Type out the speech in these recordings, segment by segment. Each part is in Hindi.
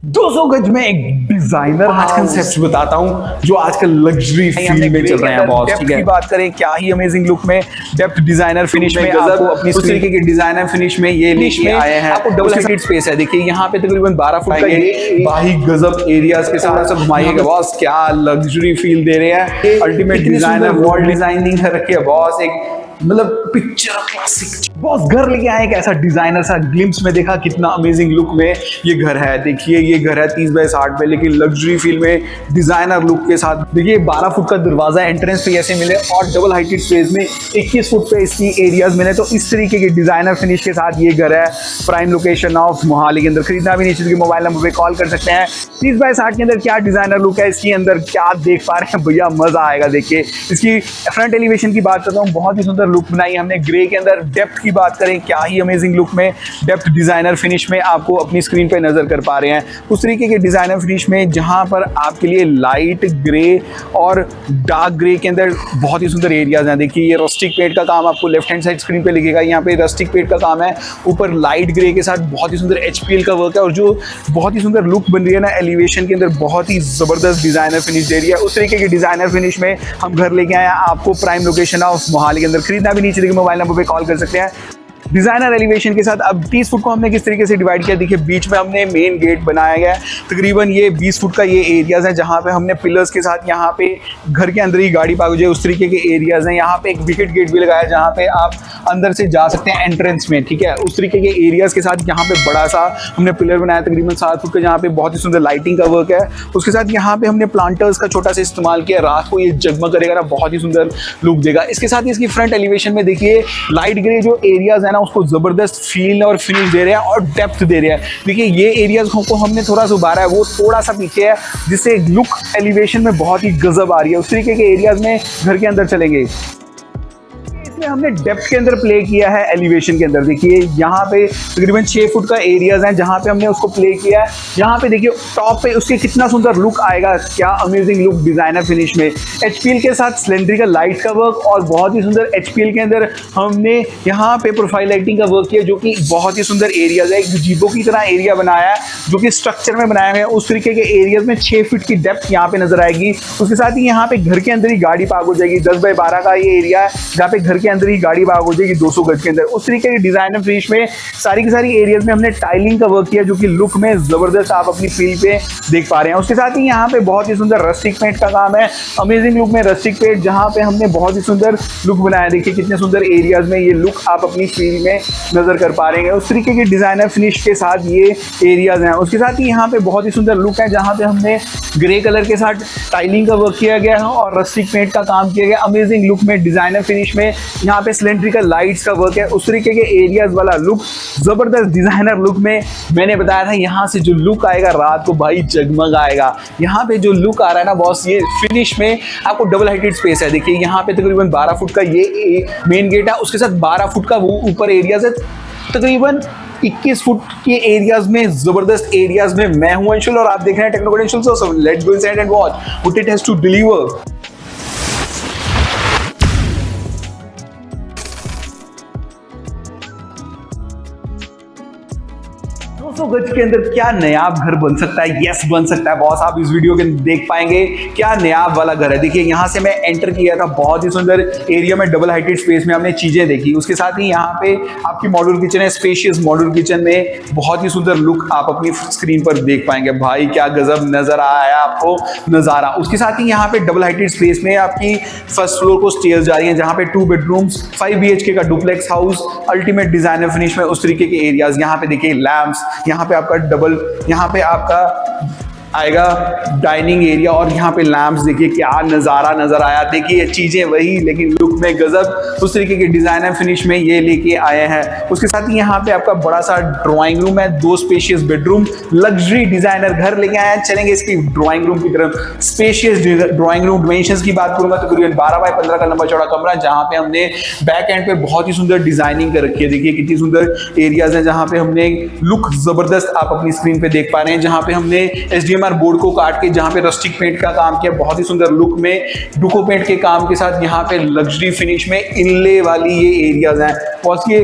200 गज में एक डिजाइनर आज कंसेप्ट बताता हूं जो आजकल लग्जरी फील्ड में चल रहे हैं बॉस। ठीक है, की बात करें क्या ही अमेजिंग लुक में डेप्थ डिजाइनर फिनिश में आपको अपनी उस तरीके के डिजाइनर फिनिश में ये लेके आए हैं। आपको डबल हाइटेड स्पेस है, देखिए यहाँ पे तकरीबन 12 फुट का ये बाही गजब एरियाज के साथ सब घुमाइएगा बॉस। क्या लग्जरी फील दे रहे हैं, अल्टीमेट डिजाइनर वॉल डिजाइनिंग कर रखी है बॉस, एक मतलब पिक्चर क्लासिक बॉस। घर लेके आए एक ऐसा डिजाइनर सा ग्लिम्स में, देखा कितना अमेजिंग लुक में ये घर है। देखिए ये घर है 30 बाय 60 में, लेकिन लग्जरी फील में डिजाइनर लुक के साथ। देखिए 12 फुट का दरवाजा एंट्रेंस पे ऐसे मिले और डबल हाइटेड स्पेस में 21 फुट पे इसकी एरियाज मिले। तो इस तरीके के डिजाइनर फिनिश के साथ ये घर है प्राइम लोकेशन ऑफ मोहाली के अंदर। खरीदना भी नीचे के मोबाइल नंबर पे कॉल कर सकते हैं। 30 बाय 60 के अंदर क्या डिजाइनर लुक है, इसके अंदर क्या देख पा रहे हैं भैया, मजा आएगा। देखिए इसकी फ्रंट एलिवेशन की बात करता हूँ, बहुत ही सुंदर लुक बनाई हमने। ग्रे के अंदर डेप्थ की बात करें, क्या ही अमेजिंग लुक में डेप्थ डिजाइनर फिनिश में आपको अपनी स्क्रीन पे नजर कर पा रहे हैं। उस तरीके के डिजाइनर फिनिश में जहां पर आपके लिए लाइट ग्रे और डार्क ग्रे के अंदर बहुत ही सुंदर एरियाज हैं। देखिए ये रस्टिक पेंट का काम आपको लेफ्ट हैंड साइड स्क्रीन पे लिखेगा, यहाँ पे रस्टिक पेंट का काम है। ऊपर लाइट ग्रे के साथ बहुत ही सुंदर HPL का वर्क है और जो बहुत ही सुंदर लुक बन रही है ना एलिवेशन के अंदर, बहुत ही जबरदस्त डिजाइनर फिनिश दे रही है। उस तरीके के डिजाइनर फिनिश में हम घर लेके आए हैं आपको प्राइम लोकेशन ऑफ मोहाली के अंदर। खरीदना भी नीचे मोबाइल नंबर पे कॉल कर सकते हैं। डिजाइनर एलिवेशन के साथ अब 30 फुट को हमने किस तरीके से डिवाइड किया, देखिए बीच में हमने मेन गेट बनाया गया है। तकरीबन ये 20 फुट का ये एरियाज है जहाँ पे हमने पिलर्स के साथ यहाँ पे घर के अंदर ही गाड़ी पार्क हो जाए उस तरीके के एरियाज हैं। यहाँ पे एक विकेट गेट भी लगाया है जहाँ पे आप अंदर से जा सकते हैं एंट्रेंस में। ठीक है, उस तरीके के एरियाज के साथ यहाँ पे बड़ा सा हमने पिलर बनाया तकरीबन 7 फुट का, जहाँ पे बहुत ही सुंदर लाइटिंग का वर्क है। उसके साथ यहाँ पे हमने प्लांटर्स का छोटा सा इस्तेमाल किया, रात को ये जगमग करेगा ना, बहुत ही सुंदर लुक देगा। इसके साथ ही इसकी फ्रंट एलिवेशन में देखिए लाइट ग्रे जो एरियाज है ना उसको जबरदस्त फील और फिनिश दे रहे हैं और डेप्थ दे रहे हैं। देखिए ये एरियाज को हमने थोड़ा सा उभारा है, वो थोड़ा सा पीछे है जिससे लुक एलिवेशन में बहुत ही गजब आ रही है। उस तरीके के एरियाज में घर के अंदर चलेंगे। हमने डेप्थ के अंदर प्ले किया है एलिवेशन के अंदर। देखिए यहाँ पे तकरीबन 6 फुट का एरियाज हैं जहाँ पे हमने उसको प्ले किया है। यहाँ पे देखिए टॉप पे उसके कितना सुंदर लुक आएगा, क्या अमेजिंग लुक डिजाइनर फिनिश में। HPL के साथ सिलेंड्रिकल लाइट का वर्क और बहुत ही सुंदर HPL के अंदर हमने यहाँ पे प्रोफाइल लाइटिंग का वर्क किया जो कि बहुत ही सुंदर एरियाज है। एक जीबो की तरह एरिया बनाया है जो कि स्ट्रक्चर में बनाया है। उस तरीके के एरियाज में 6 फीट की डेप्थ यहाँ पे नजर आएगी। उसके साथ ही यहाँ पे घर के अंदर ही गाड़ी पार्क हो जाएगी। 10 बाय 12 का ये एरिया है जहाँ पे घर के अंदर ही गाड़ी पार्क हो जाएगी 200 गज के अंदर। उस तरीके के डिजाइनर फिनिश में सारी की सारी एरियाज में हमने टाइलिंग का वर्क किया जो कि लुक में जबरदस्त आप अपनी फील पे देख पा रहे हैं। उसके साथ ही यहाँ पे बहुत ही सुंदर रस्टिक पेंट का काम है, अमेजिंग लुक में रस्टिक पेंट जहाँ पे हमने बहुत ही सुंदर लुक बनाया। देखिए कितने सुंदर एरियाज में ये लुक आप अपनी फील में नजर कर पा रहे हैं। उस तरीके के डिजाइनर फिनिश के साथ ये एरियाज हैं। उसके साथ ही यहाँ पे बहुत ही सुंदर लुक है जहाँ पे हमने ग्रे कलर के साथ टाइलिंग का वर्क किया गया है और रस्टिक पेंट का काम किया गया। अमेजिंग लुक में डिजाइनर फिनिश में यहाँ पे सिलेंड्रिकल लाइट्स का वर्क है। उस तरीके के एरियाज वाला लुक, जबरदस्त डिजाइनर लुक में मैंने बताया था यहाँ से जो लुक आएगा रात को भाई जगमग आएगा। यहाँ पे जो लुक आ रहा है ना बॉस, ये फिनिश में आपको डबल हाइटेड स्पेस है। देखिए यहाँ पे तकरीबन 12 फुट का ये मेन गेट है, उसके साथ 12 फुट का वो ऊपर एरियाज है। तकरीबन 21 फुट के एरियाज में, जबरदस्त एरियाज में मैं हूं अंशुल और आप देख रहे हैं techno credentials. So let's go inside and watch what it has to deliver. 200 गज के अंदर क्या नयाब घर बन सकता है? यस बन सकता है बॉस। आप इस वीडियो के देख पाएंगे क्या नयाब वाला घर है। देखिए यहाँ से मैं एंटर किया था, बहुत ही सुंदर एरिया में डबल हाइटेड स्पेस में हमने चीजें देखी। उसके साथ ही यहाँ पे आपकी मॉड्यूलर किचन है, स्पेशियस मॉड्यूलर किचन में बहुत ही सुंदर लुक आप अपनी स्क्रीन पर देख पाएंगे। भाई क्या गजब नजर आया आपको नजारा। उसके साथ ही यहाँ पे डबल हाइटेड स्पेस में आपकी फर्स्ट फ्लोर को स्टेयर्स जा रही है जहाँ पे 2 बेडरूम्स 5 BHK का duplex house, ultimate designer finish में उस तरीके के एरियाज। यहाँ पे देखिए लैम्प्स, यहाँ पे आपका डबल, यहाँ पे आपका आएगा डाइनिंग एरिया और यहाँ पे लैंप्स। देखिए क्या नज़ारा नजर आया। देखिए चीज़ें वही लेकिन लुक में गजब, उस तरीके के डिजाइनर फिनिश में ये लेके आए हैं। उसके साथ ही यहाँ पे आपका बड़ा सा ड्राइंग रूम है, 2 स्पेशियस बेडरूम, लग्जरी डिजाइनर घर लेके आए हैं। चलेंगे इसकी ड्राइंग रूम की तरफ। स्पेशियस ड्राइंग रूम डिमेंशंस की बात करूंगा तो करीबन 12 बाय 15 का लंबा चौड़ा कमरा, जहाँ पे हमने बैक एंड पे बहुत ही सुंदर डिजाइनिंग कर रखी है। देखिए कितनी सुंदर एरियाज है जहाँ पे हमने लुक जबरदस्त आप अपनी स्क्रीन पे देख पा रहे हैं। जहाँ पे हमने SDMR बोर्ड को काट के जहाँ पे रस्टिक पेंट का काम किया, बहुत ही सुंदर लुक में डुको पेंट के काम के साथ यहाँ पे लग्जरी फिनिश में इनले वाली ये एरियाज हैं। और ये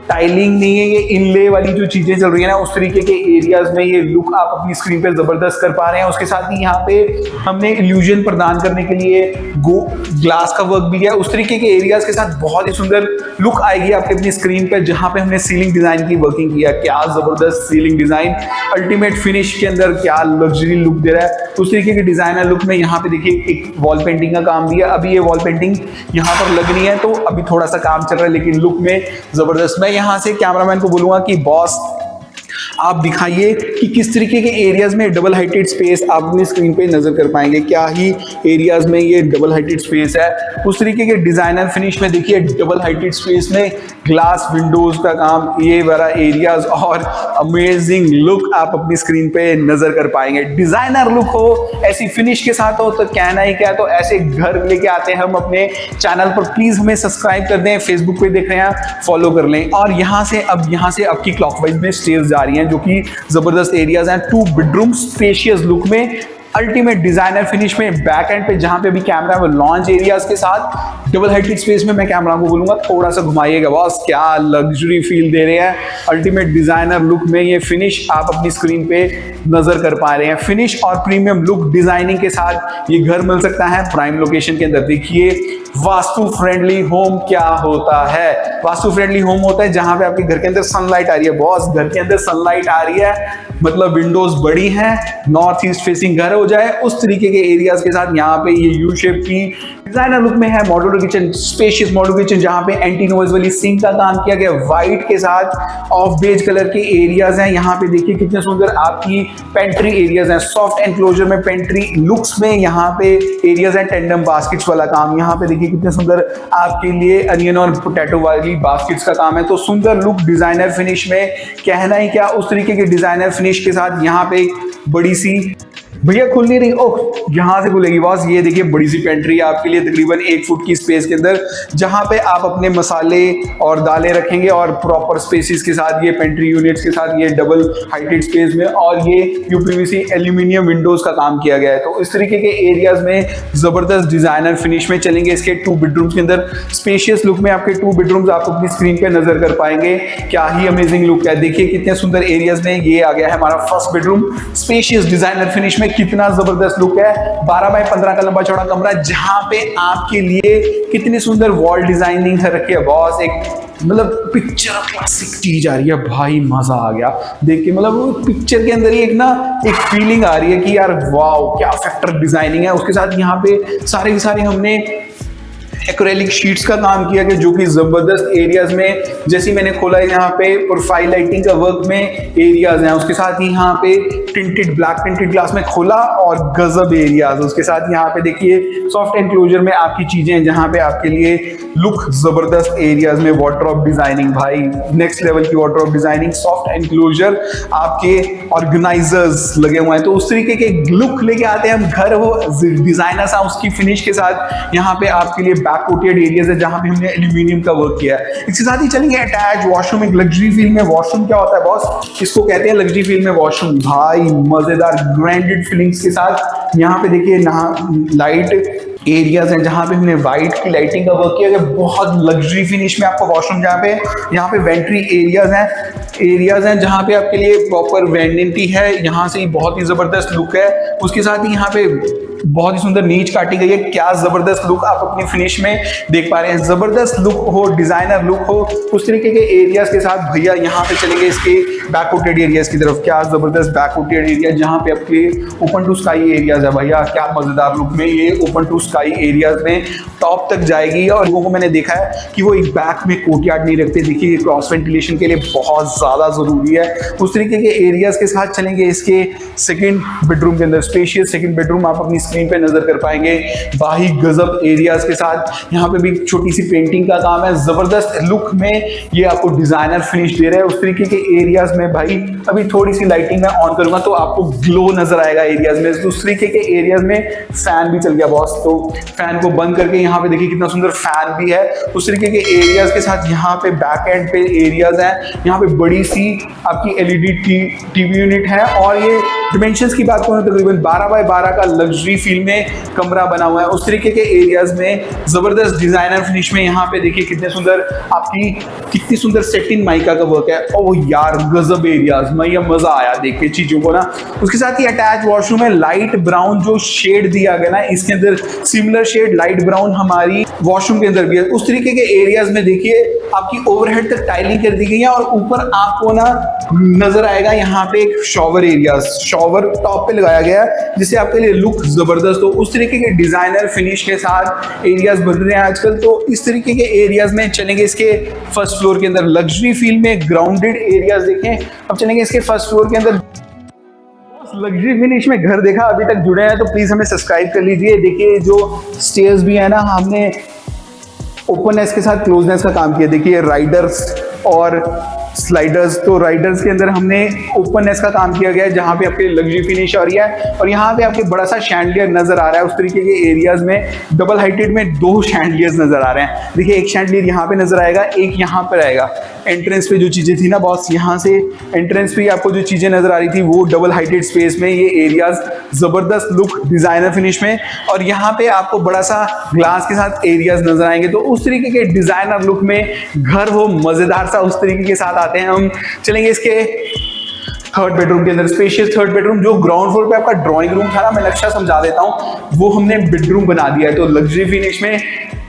टाइलिंग नहीं है, ये इनले वाली जो चीजें चल रही है ना उस तरीके के एरियाज में ये लुक आप अपनी स्क्रीन पे जबरदस्त कर पा रहे हैं। उसके साथ ही यहाँ पे हमने इल्यूजन प्रदान करने के लिए ग्लास का वर्क भी किया। उस तरीके के एरियाज के साथ बहुत ही सुंदर लुक आएगी आपके अपनी स्क्रीन पे, जहां पे हमने सीलिंग डिजाइन की वर्किंग किया। क्या जबरदस्त सीलिंग डिजाइन, अल्टीमेट फिनिश के अंदर क्या लग्जरी लुक दे रहा है। उस तरीके के डिजाइनर लुक में यहाँ पे देखिए एक वॉल पेंटिंग का काम दिया। अभी ये वॉल पेंटिंग यहाँ पर लग रही है तो अभी थोड़ा सा काम चल रहा है, लेकिन लुक में जबरदस्त। मैं यहाँ से कैमरामैन को बोलूंगा कि बॉस आप दिखाइए कि किस तरीके के एरियाज में डबल हाइटेड स्पेस आप अपनी स्क्रीन पे नजर कर पाएंगे। क्या ही एरियाज में ये डबल हाइटेड स्पेस है। उस तरीके के डिजाइनर फिनिश में देखिए डबल हाइटेड स्पेस में ग्लास विंडोज का काम, ये वाला एरियाज और अमेजिंग लुक आप अपनी स्क्रीन पे नजर कर पाएंगे। डिजाइनर लुक हो, ऐसी फिनिश के साथ हो तो कहना ही क्या। तो ऐसे घर लेके आते हैं हम अपने चैनल पर। प्लीज हमें सब्सक्राइब कर दें, फेसबुक पे देख रहे हैं फॉलो कर लें। और यहाँ से आपकी क्लॉकवाइज में स्टेयर्स जा रही हैं जो कि जबरदस्त एरियाज हैं। 2 बेडरूम स्पेशियस लुक में अल्टीमेट डिजाइनर फिनिश में बैक एंड पे जहां पे भी कैमरा है वो लॉन्च एरियाज के साथ डबल हाइटेड स्पेस में मैं कैमरा को बोलूंगा थोड़ा सा घुमाइएगा बॉस। क्या लग्जरी फील दे रहे हैं। अल्टीमेट डिजाइनर लुक में ये फिनिश आप अपनी स्क्रीन पे नजर कर पा रहे हैं। फिनिश और प्रीमियम लुक डिजाइनिंग के साथ ये घर मिल सकता है प्राइम लोकेशन के अंदर। देखिए वास्तु फ्रेंडली होम क्या होता है। वास्तु फ्रेंडली होम होता है जहां पे आपके घर के अंदर सनलाइट आ रही है। बॉस घर के अंदर सनलाइट आ रही है मतलब विंडोज बड़ी हैं, नॉर्थ ईस्ट फेसिंग घर हो जाए उस तरीके के एरियाज के साथ यहाँ पे ये यू शेप की डिजाइनर लुक में है। Modular kitchen, spacious modular kitchen जहाँ पे एंटी नॉइज वाली सिंक का काम किया गया। व्हाइट के साथ ऑफ बेज कलर के एरियाज हैं। यहाँ पे देखिए कितने सुंदर आपकी पेंट्री एरियाज हैं। सॉफ्ट एनक्लोजर में पेंट्री लुक्स में यहाँ पे एरियाज हैं। टेंडम बास्केट्स वाला काम यहाँ पे देखिए कितने सुंदर आपके लिए अनियन और पोटैटो वाली बास्केट्स का काम है। तो सुंदर लुक डिजाइनर फिनिश में कहना ही क्या। उस तरीके के डिजाइनर फिनिश के साथ यहाँ पे बड़ी सी भैया खुल नहीं रही, ओह यहां से खुलेगी बॉस। ये देखिए बड़ी सी पेंट्री है आपके लिए तकरीबन 1 फुट की स्पेस के अंदर, जहां पे आप अपने मसाले और दालें रखेंगे और प्रॉपर स्पेसिस के साथ ये पेंट्री यूनिट्स के साथ ये डबल हाइटेड स्पेस में और ये यूपीवीसी एल्यूमिनियम विंडोज का काम किया गया है। तो इस तरीके के एरियाज में जबरदस्त डिजाइनर फिनिश में चलेंगे। इसके 2 बेडरूम्स के अंदर स्पेशियस लुक में आपके 2 बेडरूम्स आप अपनी स्क्रीन पे नजर कर पाएंगे। क्या ही अमेजिंग लुक है। देखिए कितने सुंदर एरियाज में ये आ गया है हमारा first bedroom spacious designer finish में। कितना जबरदस्त लुक है। 12 बाय 15 का लंबा चौड़ा कमरा जहां पे आपके लिए कितनी सुंदर वॉल डिजाइनिंग कर रखी है बॉस। एक मतलब पिक्चर क्लासिक चीज आ रही है भाई, मजा आ गया देख के। मतलब पिक्चर के अंदर ही एक फीलिंग आ रही है कि यार वाओ क्या फैक्टर डिजाइनिंग है। उसके साथ यहाँ पे सारे के सारे हमने एक्रेलिक शीट्स का काम किया गया जो कि जबरदस्त एरियाज में, जैसे मैंने खोला है यहाँ पे प्रोफाइल लाइटिंग का वर्क में एरियाज हैं। उसके साथ ही यहाँ पे टिंटेड ब्लैक टिंटेड ग्लास में खोला और गजब एरियाज। उसके साथ यहाँ पे देखिए सॉफ्ट एनक्लोजर में आपकी चीजें हैं जहाँ पे आपके लिए लुक जबरदस्त एरियाज में। वार्डरोब डिजाइनिंग भाई नेक्स्ट लेवल की वार्डरोब डिजाइनिंग, सॉफ्ट एनक्लोजर आपके ऑर्गेनाइजर्स लगे हुए हैं। तो उस तरीके के लुक लेके आते हैं हम घर हो डिजाइनर सा उसकी फिनिश के साथ। यहाँ पे आपके लिए बैक कोटेड एरियाज है जहां पे हमने एल्यूमिनियम का वर्क किया है। इसके साथ ही चलेंगे अटैच वॉशरूम। एक लग्जरी फील में वॉशरूम क्या होता है बॉस, इसको कहते हैं लग्जरी फील में वॉशरूम। भाई मजेदार ग्रैंडेड फीलिंग्स के साथ यहाँ पे देखिए लाइट एरियाज हैं जहां पे हमने व्हाइट की लाइटिंग का वर्क किया गया। बहुत लग्जरी फिनिश में आपको वॉशरूम जहाँ पे यहाँ पे वेंट्री एरियाज हैं जहाँ पे आपके लिए प्रॉपर वेनिटी है। यहाँ से ही बहुत ही जबरदस्त लुक है। उसके साथ ही यहाँ पे बहुत ही सुंदर नीच काटी गई है। क्या जबरदस्त लुक आप अपनी फिनिश में देख पा रहे हैं। जबरदस्त लुक हो, डिजाइनर लुक हो उस तरीके के एरियाज के साथ भैया यहाँ पे चलेंगे इसके बैकवुटेड एरियाज की तरफ। क्या जबरदस्त बैकवुटेड एरिया जहाँ पे आपके ओपन टू स्काई एरियाज है भैया। क्या मजेदार लुक में ये ओपन टू स्काई एरियाज में टॉप तक जाएगी। और लोगों को मैंने देखा है कि वो एक बैक में कोर्टयार्ड नहीं रखते। देखिए क्रॉस वेंटिलेशन के लिए बहुत ज्यादा जरूरी है। उस तरीके के एरियाज के साथ चलेंगे इसके सेकंड बेडरूम के अंदर। स्पेशियस सेकंड बेडरूम आप अपनी स्क्रीन पे नजर कर पाएंगे। बाही गजब एरियाज के साथ यहाँ पे भी छोटी सी पेंटिंग का काम है। जबरदस्त लुक में ये आपको डिजाइनर फिनिश दे रहा है। उस तरीके के एरियाज में भाई अभी थोड़ी सी लाइटिंग मैं ऑन करूंगा तो आपको ग्लो नजर आएगा एरियाज में। उस तरीके के एरियाज में फैन भी चल गया बॉस, तो फैन को बंद करके यहाँ पे देखिए कितना सुंदर फैन भी है। उस तरीके के एरियाज के साथ यहाँ पे बैक एंड पे एरियाज हैं। यहाँ पे बड़ी सी आपकी एलईडी टीवी यूनिट है और ये डिमेंशंस की बात करूं तकरीबन 12 बाय 12 का लग्जरी फील में कमरा बना हुआ है। उस तरीके के एरियाज में जबरदस्त डिजाइनर फिनिश में यहाँ पे देखिए कितने सुंदर आपकी कितनी सुंदर सेटिन माइका का वर्क है। ओ यार गजब एरियाज में, ये मजा आया देख के चीजों को ना। उसके साथ ही अटैच वॉशरूम है, लाइट ब्राउन जो शेड दिया गया ना इसके अंदर सिमिलर शेड लाइट ब्राउन हमारी वॉशरूम के अंदर भी है। उस तरीके के एरियाज में देखिए आपकी ओवरहेड तक टाइलिंग कर दी गई है और ऊपर आपको ना नजर आएगा यहाँ पे एक शॉवर एरिया, शॉवर टॉप पे लगाया गया है जिससे आपके लिए लुक जबरदस्त हो। उस तरीके के डिजाइनर फिनिश के साथ एरियाज बन रहे हैं आजकल, तो इस तरीके के एरियाज में चलेंगे। इसके फर्स्ट फ्लोर के अंदर लग्जरी फील में ग्राउंडेड एरियाज देखें। अब चलेंगे इसके फर्स्ट फ्लोर के अंदर। लग्जरी फिनिश में घर देखा अभी तक जुड़े हैं तो प्लीज हमें सब्सक्राइब कर लीजिए। देखिए जो स्टेयर्स भी है ना, हमने ओपननेस के साथ क्लोजनेस का काम किया। देखिए राइडर्स और स्लाइडर्स, तो राइडर्स के अंदर हमने ओपननेस का काम किया गया है जहाँ पे आपके लग्जरी फिनिश आ रही है और यहाँ पे आपके बड़ा सा शैंडलियर नजर आ रहा है। उस तरीके के एरियाज में डबल हाइटेड में 2 शैंडलियर्स नजर आ रहे हैं। देखिए एक शैंडलियर यहाँ पे नजर आएगा, एक यहाँ पर आएगा। एंट्रेंस पे जो चीजें थी ना बॉस, यहाँ से एंट्रेंस पे आपको जो चीजें नजर आ रही थी वो डबल हाइटेड स्पेस में, ये एरियाज जबरदस्त लुक डिजाइनर फिनिश में। और यहाँ पे आपको बड़ा सा ग्लास के साथ एरियाज नजर आएंगे। तो उस तरीके के डिजाइनर लुक में घर हो मजेदार सा, उस तरीके के साथ आते हैं हम। चलेंगे इसके थर्ड बेडरूम के अंदर। स्पेशियस थर्ड बेडरूम, जो ग्राउंड फ्लोर पे आपका ड्राइंग रूम था ना, मैं नक्शा समझा देता हूँ, वो हमने बेडरूम बना दिया है। तो लग्जरी फिनिश में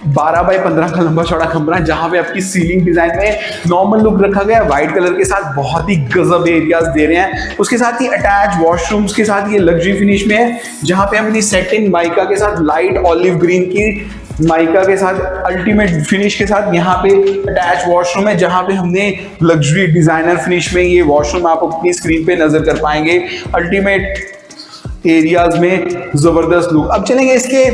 12 बाय 15 का लंबा चौड़ा कमरा जहां पे आपकी सीलिंग डिजाइन में नॉर्मल लुक रखा गया है, व्हाइट कलर के साथ बहुत ही गजब एरियाज दे रहे हैं। उसके साथ ही अटैच वॉशरूम्स के साथ ये लग्जरी फिनिश में है जहां पे हम अपनी सेटिन माइका के साथ लाइट ऑलिव ग्रीन की माइका के साथ अल्टीमेट फिनिश के साथ यहाँ पे अटैच वॉशरूम है जहाँ पे हमने लग्जरी डिजाइनर फिनिश में ये वॉशरूम आप अपनी स्क्रीन पे नजर कर पाएंगे। अल्टीमेट एरियाज में जबरदस्त लुक। अब चलेंगे इसके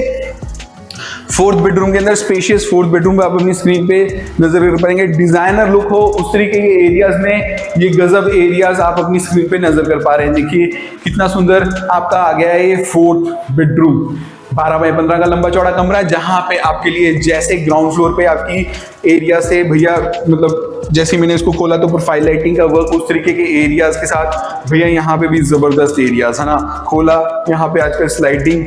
फोर्थ बेडरूम के अंदर। स्पेशियस फोर्थ बेडरूम पे आप अपनी स्क्रीन पे नजर कर पाएंगे। डिजाइनर लुक हो उस तरीके के एरियाज में ये गजब एरियाज आप अपनी स्क्रीन पे नजर कर पा रहे हैं। देखिए कितना सुंदर आपका आ गया है ये फोर्थ बेडरूम। 12 बाय 15 का लंबा चौड़ा कमरा जहां पे आपके लिए जैसे ग्राउंड फ्लोर पे आपकी एरिया से भैया मतलब जैसे मैंने इसको खोला तो प्रोफाइल लाइटिंग का वर्क, उस तरीके के एरियाज के साथ भैया यहाँ पे भी जबरदस्त एरियाज है ना। खोला यहाँ पे आजकल स्लाइडिंग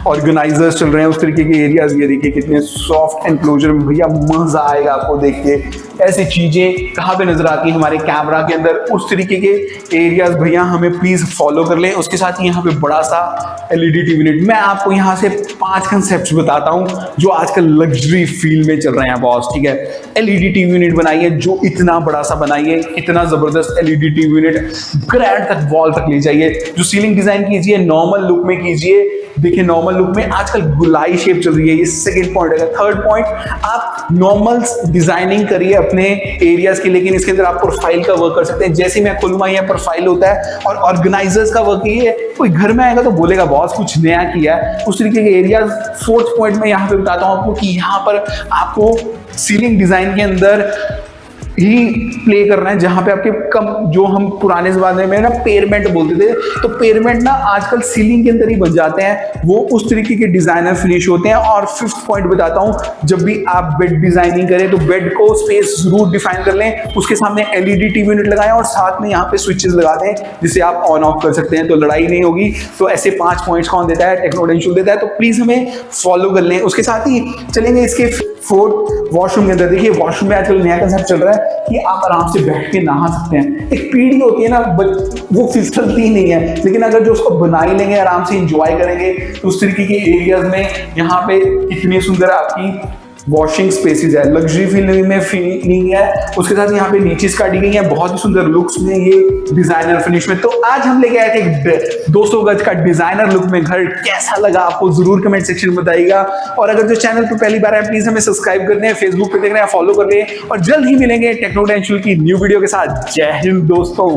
ऑर्गेनाइजर्स चल रहे हैं, उस तरीके के एरियाज। ये देखिए कितने सॉफ्ट एनक्लोजर में, भैया मजा आएगा आपको देख के। ऐसी चीजें कहाँ पे नजर आती हैं हमारे कैमरा के अंदर, उस तरीके के एरियाज भैया हमें प्लीज फॉलो कर लें। उसके साथ ही यहाँ पे बड़ा सा एलईडी टीवी यूनिट। मैं आपको यहाँ से 5 कंसेप्ट बताता हूँ जो आजकल लग्जरी फील में चल रहे हैं बॉस, ठीक है। एलईडी टीवी यूनिट बनाइए जो इतना बड़ा सा बनाइए, इतना जबरदस्त एलईडी टीवी यूनिट ग्रैंड तक वॉल तक ले जाइए। जो सीलिंग डिजाइन कीजिए नॉर्मल लुक में कीजिए। देखिए नॉर्मल लुक में आजकल गुलाई शेप चल रही है, ये सेकंड पॉइंट है। थर्ड पॉइंट, आप नॉर्मल डिजाइनिंग करिए अपने एरियाज की, लेकिन इसके अंदर आप प्रोफाइल का वर्क कर सकते हैं। जैसे मैं खोलूंगा यहाँ प्रोफाइल होता है और ऑर्गेनाइजर्स का वर्क ये है। कोई घर में आएगा तो बोलेगा बॉस कुछ नया किया है, उस तरीके के एरियाज। फोर्थ पॉइंट में यहाँ पे बताता हूँ आपको कि यहाँ पर आपको सीलिंग डिजाइन के अंदर ही प्ले करना है जहां पे आपके कम, जो हम पुराने जमाने में ना पेरमेंट बोलते थे, तो पेरमेंट ना आजकल सीलिंग के अंदर ही बन जाते हैं, वो उस तरीके के डिजाइनर फिनिश होते हैं। और फिफ्थ पॉइंट बताता हूं, जब भी आप बेड डिजाइनिंग करें तो बेड को स्पेस जरूर डिफाइन कर लें, उसके सामने एलईडी टीवी यूनिट लगाएं और साथ में यहाँ पे स्विचेस लगा दें जिसे आप ऑन ऑफ कर सकते हैं, तो लड़ाई नहीं होगी। तो ऐसे 5 पॉइंट्स कौन देता है? टेक्नोडेंशियल देता है, तो प्लीज हमें फॉलो कर लें। उसके साथ ही चलेंगे इसके फोर्थ वॉशरूम के अंदर। देखिए वॉशरूम में आजकल नया कंसेप्ट चल रहा है कि आप आराम से बैठ के नहा सकते हैं। एक पीढ़ी होती है ना, वो फिसलती नहीं है, लेकिन अगर जो उसको बना ही लेंगे, आराम से एंजॉय करेंगे, तो उस तरीके के एरियाज में यहाँ पे कितनी सुंदर आपकी वॉशिंग स्पेसेस है, लग्जरी फीलिंग है। उसके साथ यहाँ पे नीचे काटी गई है बहुत ही सुंदर लुक्स में, ये डिजाइनर फिनिश में। तो आज हम लेके आए थे 200 गज का डिजाइनर लुक में घर। कैसा लगा आपको जरूर कमेंट सेक्शन में बताइएगा। और अगर जो चैनल पर पहली बार है प्लीज हमें सब्सक्राइब कर दें, फेसबुक पे देख रहे हैं फॉलो कर लें, और जल्द ही मिलेंगे टेक्नोडेंशियल की न्यू वीडियो के साथ। जय हिंद दोस्तों।